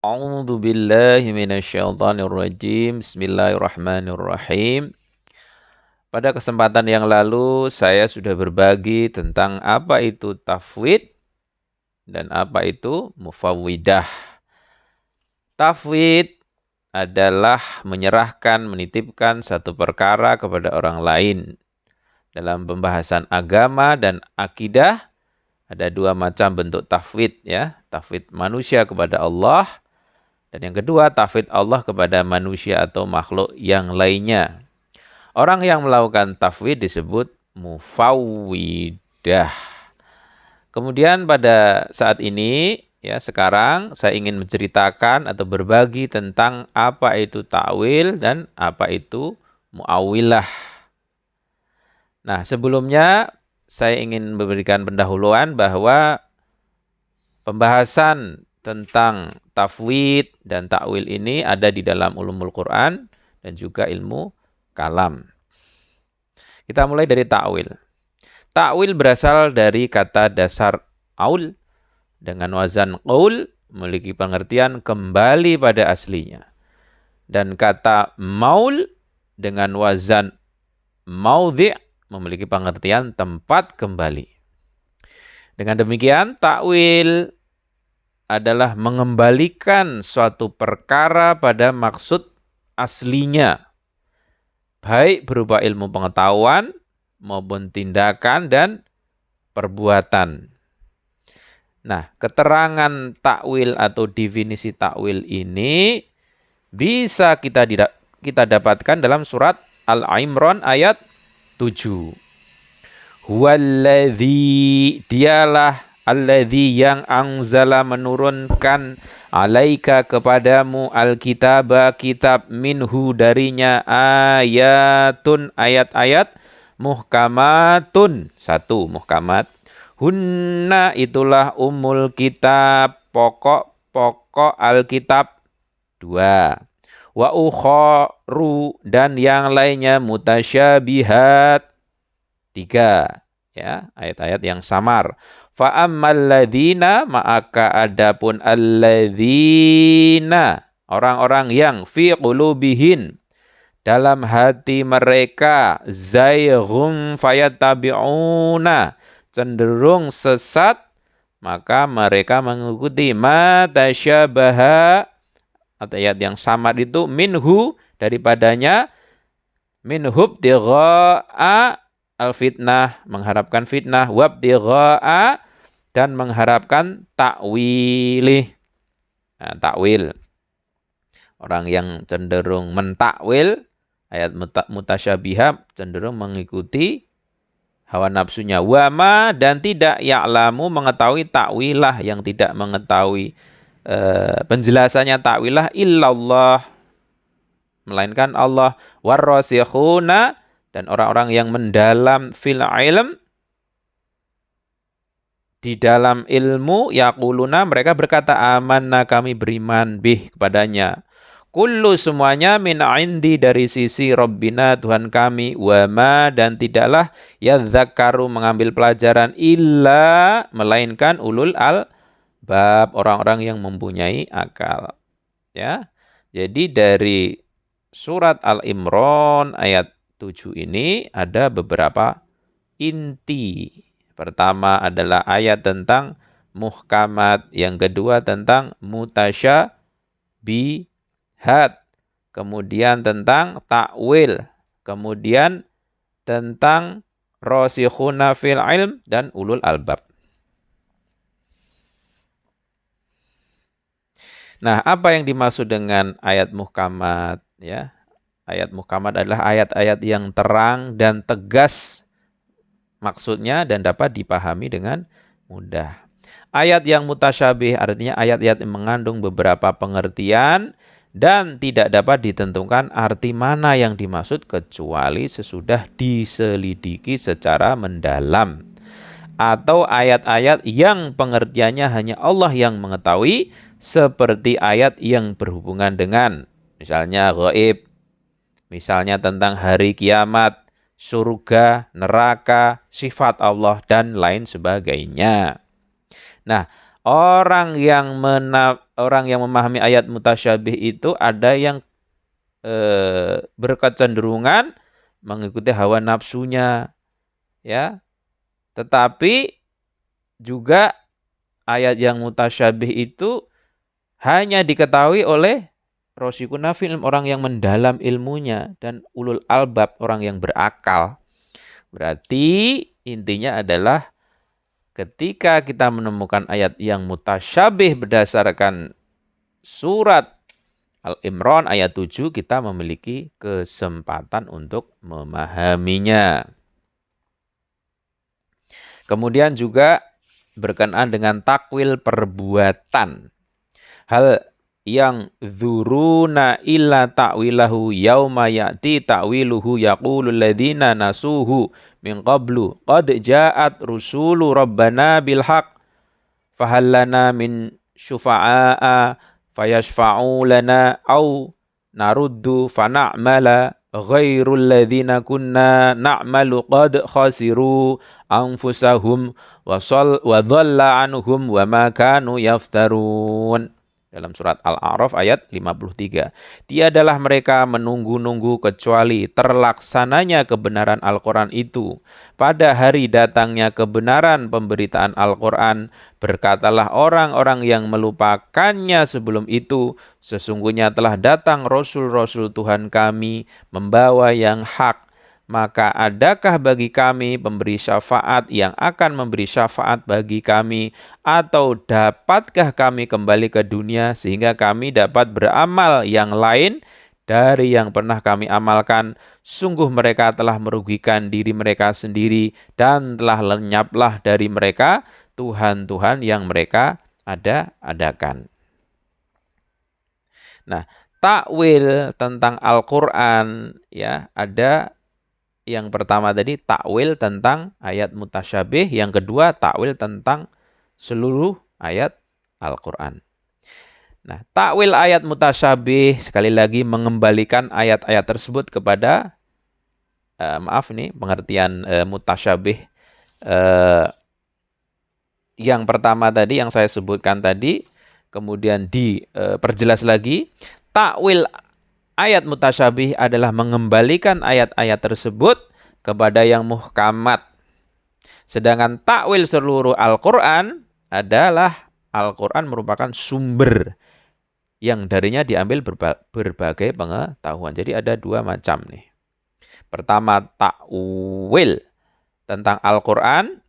A'udzu billahi minasyaitonir rajim. Bismillahirrahmanirrahim. Pada kesempatan yang lalu saya sudah berbagi tentang apa itu tafwid dan apa itu mufawwidah. Tafwid adalah menyerahkan, menitipkan satu perkara kepada orang lain. Dalam pembahasan agama dan akidah ada dua macam bentuk tafwid ya. Tafwid manusia kepada Allah. Dan yang kedua, tafwid Allah kepada manusia atau makhluk yang lainnya. Orang yang melakukan tafwid disebut mufawwidah. Kemudian pada saat ini, ya sekarang saya ingin menceritakan atau berbagi tentang apa itu ta'wil dan apa itu mu'awwilah. Nah, sebelumnya saya ingin memberikan pendahuluan bahwa pembahasan tentang tafwid dan ta'wil ini ada di dalam ulumul Quran dan juga ilmu kalam. Kita mulai dari ta'wil. Ta'wil berasal dari kata dasar aul dengan wazan qaul, memiliki pengertian kembali pada aslinya. Dan kata maul dengan wazan maudhi' memiliki pengertian tempat kembali. Dengan demikian, ta'wil adalah mengembalikan suatu perkara pada maksud aslinya, baik berupa ilmu pengetahuan maupun tindakan dan perbuatan. Nah, keterangan ta'wil atau definisi ta'wil ini bisa kita dapatkan dalam surat Al-Imran ayat 7. Huwaladzi, dialah alladzi yang anzala menurunkan alaika kepadamu alkitaba kitab minhu darinya ayatun ayat-ayat muhkamatun satu muhkamat hunna itulah umul kitab pokok-pokok alkitab dua wa ukharu dan yang lainnya mutasyabihat tiga ya ayat-ayat yang samar. Fa ammal ladzina maka adapun alladzina orang-orang yang fi qulubihin dalam hati mereka zayghun fayattabi'una cenderung sesat maka mereka mengikuti ma tasyabaha ayat yang samar itu minhu daripadanya minhub tigha'a al-fitnah mengharapkan fitnah wabtigha'a dan mengharapkan takwilih. Nah, takwil. Orang yang cenderung mentakwil ayat mutasyabihat cenderung mengikuti hawa nafsunya. Wama dan tidak ya'lamu mengetahui takwilah yang tidak mengetahui penjelasannya takwilah illallah melainkan Allah warrasikhuna dan orang-orang yang mendalam fil ilm di dalam ilmu yaquluna mereka berkata amanna kami beriman bih kepadanya. Kullu semuanya min indi dari sisi Rabbina Tuhan kami wa ma dan tidaklah yadzakaru mengambil pelajaran illa melainkan ulul albab orang-orang yang mempunyai akal. Ya. Jadi dari surat Al-Imran ayat 7 ini ada beberapa inti. Pertama adalah ayat tentang muhkamat, yang kedua tentang mutasyabihat, kemudian tentang ta'wil, kemudian tentang rasikhuna fil ilm dan ulul albab. Nah, apa yang dimaksud dengan ayat muhkamat ya? Ayat muhkamat adalah ayat-ayat yang terang dan tegas maksudnya dan dapat dipahami dengan mudah. Ayat yang mutasyabih artinya ayat-ayat yang mengandung beberapa pengertian dan tidak dapat ditentukan arti mana yang dimaksud kecuali sesudah diselidiki secara mendalam. Atau ayat-ayat yang pengertiannya hanya Allah yang mengetahui seperti ayat yang berhubungan dengan misalnya ghaib, misalnya tentang hari kiamat, surga, neraka, sifat Allah, dan lain sebagainya. Nah, orang yang memahami ayat mutasyabih itu ada yang berkecenderungan mengikuti hawa nafsunya, ya. Tetapi juga ayat yang mutasyabih itu hanya diketahui oleh rosikuna film, orang yang mendalam ilmunya, dan ulul albab, orang yang berakal. Berarti intinya adalah ketika kita menemukan ayat yang mutasyabih berdasarkan surat Al-Imran ayat 7, kita memiliki kesempatan untuk memahaminya. Kemudian juga berkenaan dengan takwil perbuatan. Hal yang dzuruna illa ta'wilahu yauma ya'ti ta'wiluhu yaqulul ladzina nasuhu min qablu qad ja'at rusulu rabbana bil haqq fahallana min syufa'a fayashfa'u lana au naruddu fana'mala ghairul ladzina kunna na'malu qad khasiru anfusahum wa dhalla anhum wa ma kanu yaftarun. Dalam surat Al-A'raf ayat 53. Tiadalah mereka menunggu-nunggu kecuali terlaksananya kebenaran Al-Quran itu. Pada hari datangnya kebenaran pemberitaan Al-Quran, berkatalah orang-orang yang melupakannya sebelum itu, sesungguhnya telah datang Rasul-Rasul Tuhan kami membawa yang hak. Maka adakah bagi kami pemberi syafaat yang akan memberi syafaat bagi kami, atau dapatkah kami kembali ke dunia sehingga kami dapat beramal yang lain dari yang pernah kami amalkan? Sungguh mereka telah merugikan diri mereka sendiri dan telah lenyaplah dari mereka Tuhan-Tuhan yang mereka adakan. Nah, takwil tentang Al-Quran, ya, ada yang pertama tadi takwil tentang ayat mutasyabih, yang kedua takwil tentang seluruh ayat Al-Quran. Nah, takwil ayat mutasyabih sekali lagi mengembalikan ayat-ayat tersebut kepada pengertian mutasyabih yang pertama tadi yang saya sebutkan tadi, kemudian diperjelas lagi. Takwil ayat mutasyabih adalah mengembalikan ayat-ayat tersebut kepada yang muhkamat. Sedangkan takwil seluruh Al-Quran adalah Al-Quran merupakan sumber yang darinya diambil berbagai pengetahuan. Jadi ada dua macam nih. Pertama, takwil tentang Al-Quran.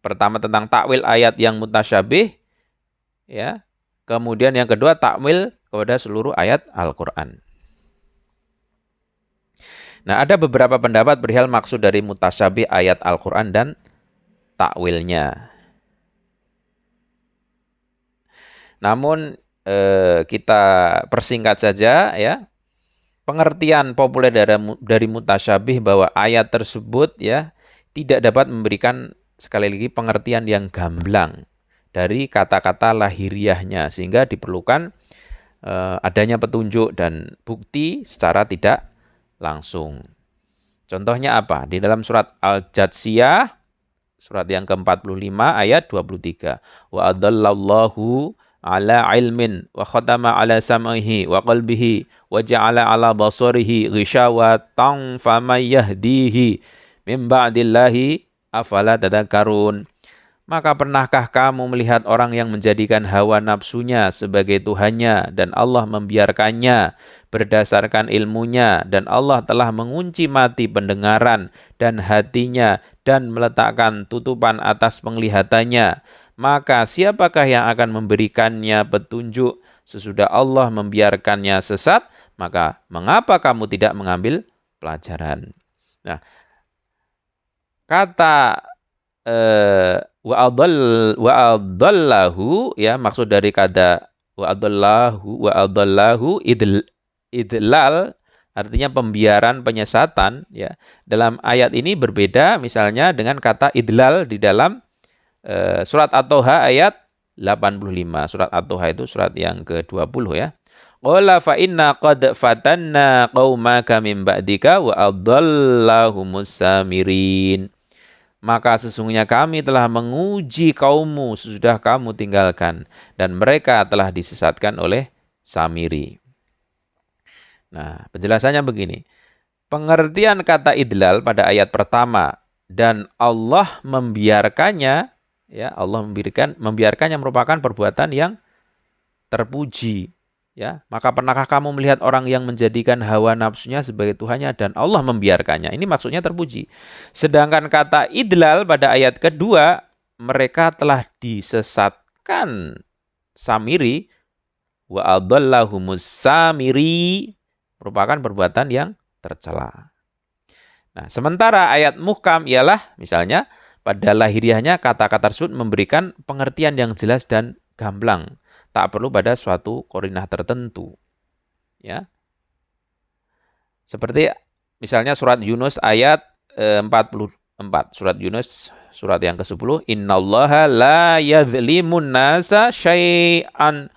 Pertama tentang takwil ayat yang mutasyabih, ya. Kemudian yang kedua takwil kepada seluruh ayat Al-Quran. Nah, ada beberapa pendapat perihal maksud dari mutasyabih ayat Al-Quran dan takwilnya. Namun kita persingkat saja, ya. Pengertian populer dari mutasyabih bahwa ayat tersebut, ya, tidak dapat memberikan sekali lagi pengertian yang gamblang dari kata-kata lahiriahnya, sehingga diperlukan adanya petunjuk dan bukti secara tidak langsung. Contohnya apa? Di dalam surat Al-Jatsiyah, surat yang ke-45 ayat 23. Wa adallallahu ala ilmin wa khatama ala sam'ihi wa qalbihi wa ja'ala ala basarihi ghishawatan faman yahdihi min ba'dillahi afala tadhakkarun. Maka pernahkah kamu melihat orang yang menjadikan hawa nafsunya sebagai Tuhannya dan Allah membiarkannya berdasarkan ilmunya, dan Allah telah mengunci mati pendengaran dan hatinya dan meletakkan tutupan atas penglihatannya? Maka siapakah yang akan memberikannya petunjuk sesudah Allah membiarkannya sesat? Maka mengapa kamu tidak mengambil pelajaran? Nah, kata wa adallahu, ya, maksud dari kata wa adallahu idlal artinya pembiaran, penyesatan, ya. Dalam ayat ini berbeda misalnya dengan kata idlal di dalam surat At-Toha ayat 85. Surat At-Toha itu surat yang ke-20, ya. Qala fa inna qad fatanna qaumaka min ba'dika wa adallahu musamirin. maka sesungguhnya kami telah menguji kaummu sesudah kamu tinggalkan, dan mereka telah disesatkan oleh Samiri. Nah, penjelasannya begini. Pengertian kata idlal pada ayat pertama dan Allah membiarkannya, ya, Allah membiarkannya merupakan perbuatan yang terpuji. Ya, maka pernahkah kamu melihat orang yang menjadikan hawa nafsunya sebagai Tuhannya dan Allah membiarkannya? Ini maksudnya terpuji. Sedangkan kata idlal pada ayat kedua, mereka telah disesatkan Samiri, wa adhallahumus Samiri, merupakan perbuatan yang tercela. Nah, sementara ayat muhkam ialah misalnya pada lahiriahnya kata-kata tersebut memberikan pengertian yang jelas dan gamblang. Tak perlu pada suatu korinah tertentu. Ya. Seperti misalnya surat Yunus ayat 44. Surat Yunus surat yang ke-10. Innallaha la yadhlimun nasa syai'an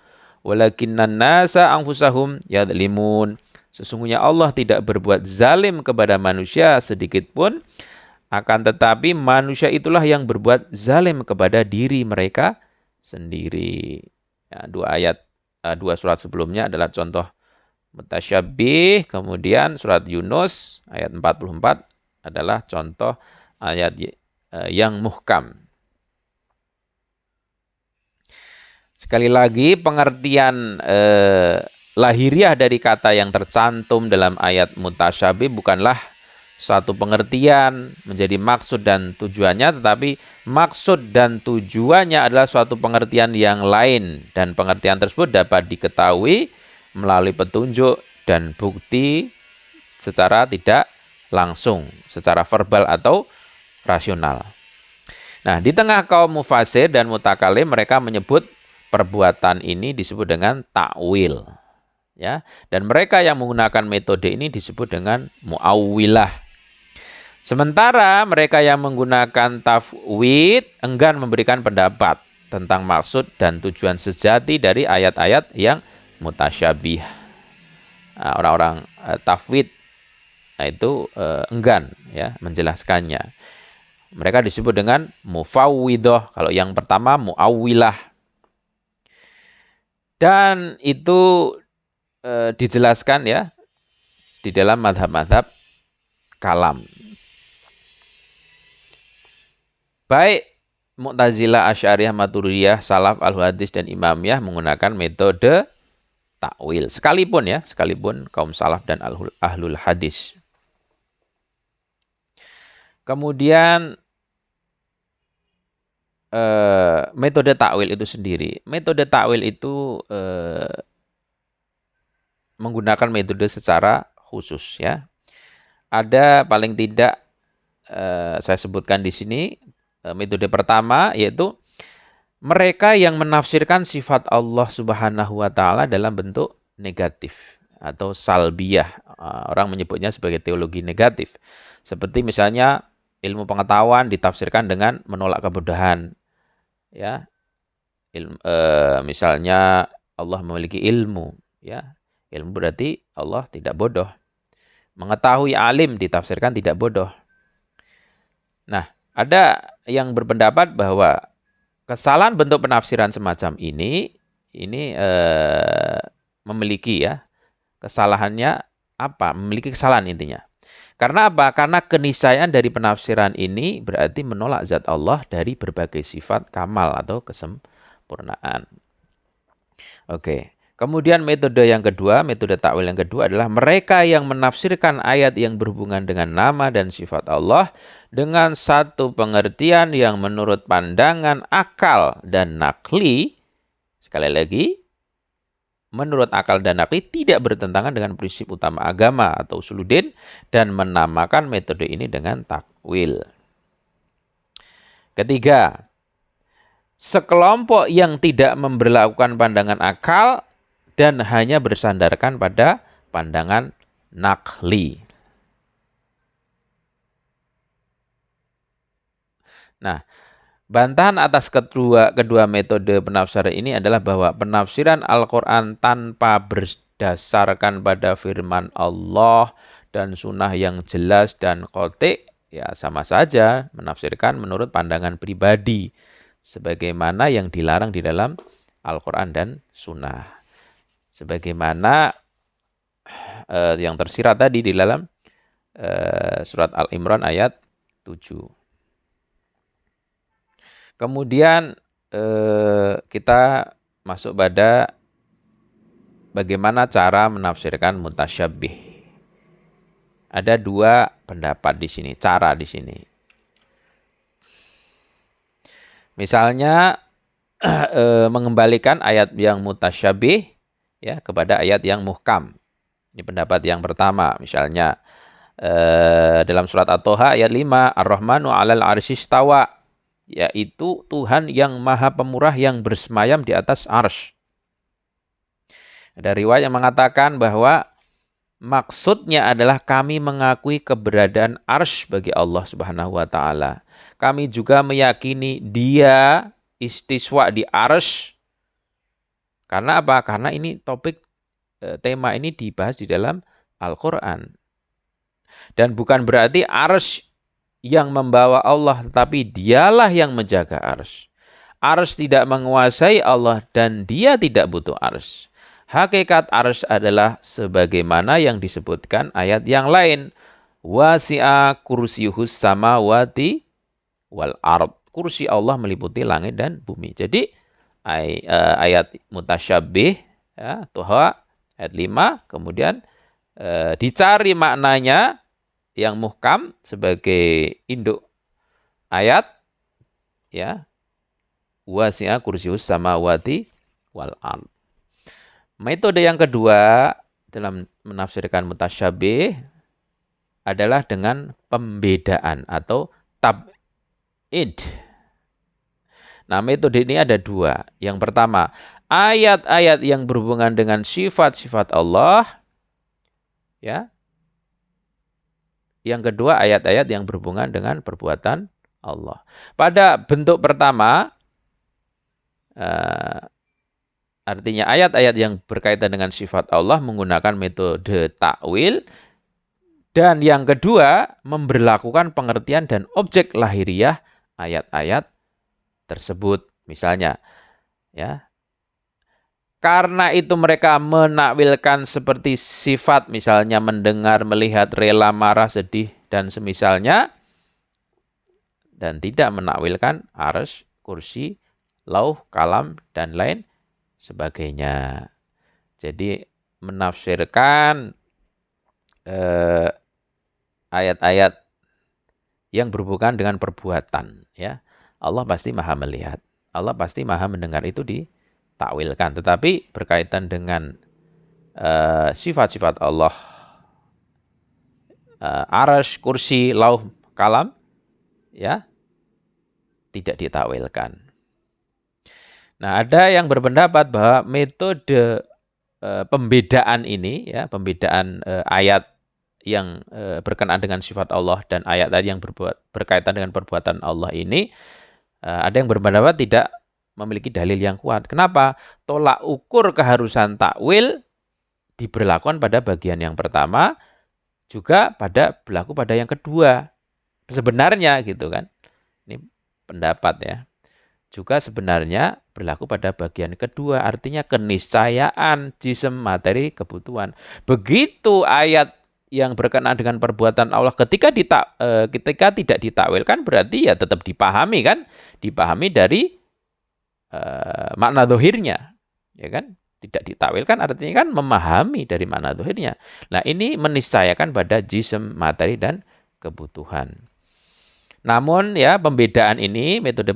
walakinnan nasa anfusahum yadhlimun. Sesungguhnya Allah tidak berbuat zalim kepada manusia sedikit pun, akan tetapi manusia itulah yang berbuat zalim kepada diri mereka sendiri. Ya, dua surat sebelumnya adalah contoh mutasyabih, kemudian surat Yunus ayat 44 adalah contoh ayat yang muhkam. Sekali lagi pengertian lahiriah dari kata yang tercantum dalam ayat mutasyabih bukanlah suatu pengertian menjadi maksud dan tujuannya, tetapi maksud dan tujuannya adalah suatu pengertian yang lain, dan pengertian tersebut dapat diketahui melalui petunjuk dan bukti secara tidak langsung, secara verbal atau rasional. Nah, di tengah kaum mufasir dan mutakalim, mereka menyebut perbuatan ini disebut dengan takwil. Ya, dan mereka yang menggunakan metode ini disebut dengan muawwilah. Sementara mereka yang menggunakan tafwid enggan memberikan pendapat tentang maksud dan tujuan sejati dari ayat-ayat yang mutasyabih. Nah, orang-orang tafwid itu enggan ya menjelaskannya. Mereka disebut dengan mufawwidah. Kalau yang pertama muawwilah. Dan itu dijelaskan ya di dalam madhab-madhab kalam. Baik Mu'tazilah, Asy'ariyah, Maturidiyah, Salaf, Al-Hadis, dan Imamiyah menggunakan metode takwil. Sekalipun kaum Salaf dan Ahlul Hadis. Kemudian metode takwil itu sendiri. Metode takwil itu menggunakan metode secara khusus ya. Ada paling tidak saya sebutkan di sini. Metode pertama yaitu mereka yang menafsirkan sifat Allah Subhanahu wa taala dalam bentuk negatif atau salbiyah. Orang menyebutnya sebagai teologi negatif. Seperti misalnya ilmu pengetahuan ditafsirkan dengan menolak kebodohan. Ya. Misalnya Allah memiliki ilmu, ya. Ilmu berarti Allah tidak bodoh. Mengetahui alim ditafsirkan tidak bodoh. Nah, ada yang berpendapat bahwa kesalahan bentuk penafsiran semacam ini memiliki ya kesalahannya apa? Memiliki kesalahan intinya. Karena apa? Karena keniscayaan dari penafsiran ini berarti menolak zat Allah dari berbagai sifat kamal atau kesempurnaan. Oke. Kemudian metode takwil yang kedua adalah mereka yang menafsirkan ayat yang berhubungan dengan nama dan sifat Allah dengan satu pengertian yang menurut pandangan akal dan nakli, sekali lagi, menurut akal dan nakli tidak bertentangan dengan prinsip utama agama atau usuluddin dan menamakan metode ini dengan takwil. Ketiga, sekelompok yang tidak memberlakukan pandangan akal dan hanya bersandarkan pada pandangan nakli. Nah, bantahan atas kedua metode penafsiran ini adalah bahwa penafsiran Al-Quran tanpa berdasarkan pada firman Allah dan sunnah yang jelas dan qati' ya sama saja menafsirkan menurut pandangan pribadi sebagaimana yang dilarang di dalam Al-Quran dan Sunnah. Sebagaimana yang tersirat tadi di dalam surat Al-Imran ayat 7. Kemudian kita masuk pada bagaimana cara menafsirkan mutasyabih. Ada dua pendapat di sini, cara di sini. Misalnya mengembalikan ayat yang mutasyabih ya kepada ayat yang muhkam. Ini pendapat yang pertama. Misalnya dalam surat At-Toha ayat 5, Ar-Rahmanu 'alal 'arsy istawa, yaitu Tuhan yang Maha Pemurah yang bersemayam di atas arsy. Ada riwayat yang mengatakan bahwa maksudnya adalah kami mengakui keberadaan arsy bagi Allah Subhanahu wa taala. Kami juga meyakini Dia istiswa di arsy. Karena apa? Karena ini topik tema ini dibahas di dalam Al-Qur'an. Dan bukan berarti arsy yang membawa Allah, tetapi Dialah yang menjaga arsy. Arsy tidak menguasai Allah dan Dia tidak butuh arsy. Hakikat arsy adalah sebagaimana yang disebutkan ayat yang lain. Wasi'a kursiyuhus samawati wal ard. Kursi Allah meliputi langit dan bumi. Jadi ayat mutasyabih ya, Toha ayat 5, kemudian dicari maknanya yang muhkam sebagai induk ayat ya. Wasi'a kursiyuhus samawati wal ard. Metode yang kedua dalam menafsirkan mutasyabih adalah dengan pembedaan atau tab'id. Nah, metode ini ada dua. Yang pertama, ayat-ayat yang berhubungan dengan sifat-sifat Allah. Ya. Yang kedua, ayat-ayat yang berhubungan dengan perbuatan Allah. Pada bentuk pertama, artinya ayat-ayat yang berkaitan dengan sifat Allah menggunakan metode takwil. Dan yang kedua, memberlakukan pengertian dan objek lahiriah ayat-ayat tersebut. Misalnya, ya, karena itu mereka menakwilkan seperti sifat, misalnya mendengar, melihat, rela, marah, sedih, dan semisalnya, dan tidak menakwilkan arsy, kursi, lauh, kalam, dan lain sebagainya. Jadi menafsirkan ayat-ayat yang berhubungan dengan perbuatan, ya. Allah pasti maha melihat, Allah pasti maha mendengar, itu ditakwilkan. Tetapi berkaitan dengan sifat-sifat Allah, arsy, kursi, lauh, kalam, ya, tidak ditakwilkan. Nah, ada yang berpendapat bahwa metode pembedaan ini, ya, pembedaan ayat yang berkenaan dengan sifat Allah dan ayat-ayat yang berkaitan dengan perbuatan Allah ini, ada yang berpendapat tidak memiliki dalil yang kuat. Kenapa? Tolak ukur keharusan takwil diberlakukan pada bagian yang pertama, juga berlaku pada yang kedua. Sebenarnya gitu kan. Ini pendapat ya. Juga sebenarnya berlaku pada bagian kedua, artinya keniscayaan jism, materi, kebutuhan. Begitu ayat yang berkenaan dengan perbuatan Allah ketika tidak ditakwilkan, berarti ya tetap dipahami kan, dipahami dari makna zahirnya, ya kan? Tidak ditakwilkan artinya kan memahami dari makna zahirnya. Nah, ini meniscayakan pada jism, materi, dan kebutuhan. Namun ya pembedaan ini, metode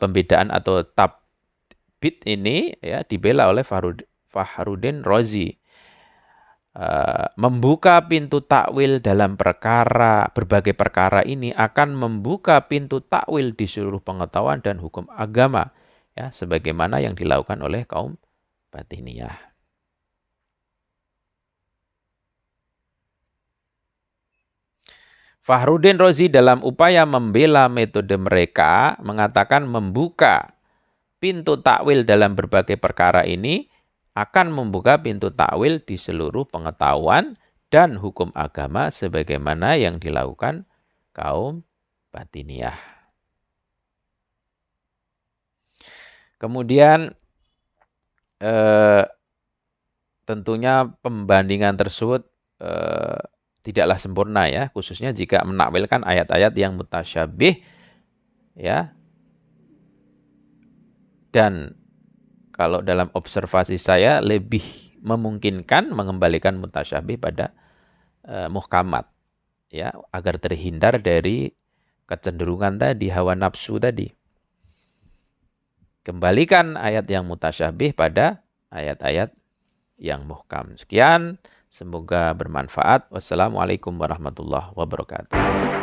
pembedaan atau tab'id ini ya dibela oleh Fakhruddin Razi. Membuka pintu takwil dalam berbagai perkara ini akan membuka pintu takwil di seluruh pengetahuan dan hukum agama, ya, sebagaimana yang dilakukan oleh kaum Batiniyah. Fakhruddin Razi dalam upaya membela metode mereka mengatakan membuka pintu takwil dalam berbagai perkara ini akan membuka pintu takwil di seluruh pengetahuan dan hukum agama sebagaimana yang dilakukan kaum batiniyah. Kemudian tentunya pembandingan tersebut tidaklah sempurna ya, khususnya jika menakwilkan ayat-ayat yang mutasyabih ya. Dan kalau dalam observasi saya lebih memungkinkan mengembalikan mutasyabih pada muhkamat ya, agar terhindar dari kecenderungan tadi, hawa nafsu tadi. Kembalikan ayat yang mutasyabih pada ayat-ayat yang muhkam. Sekian, semoga bermanfaat. Wassalamualaikum warahmatullahi wabarakatuh.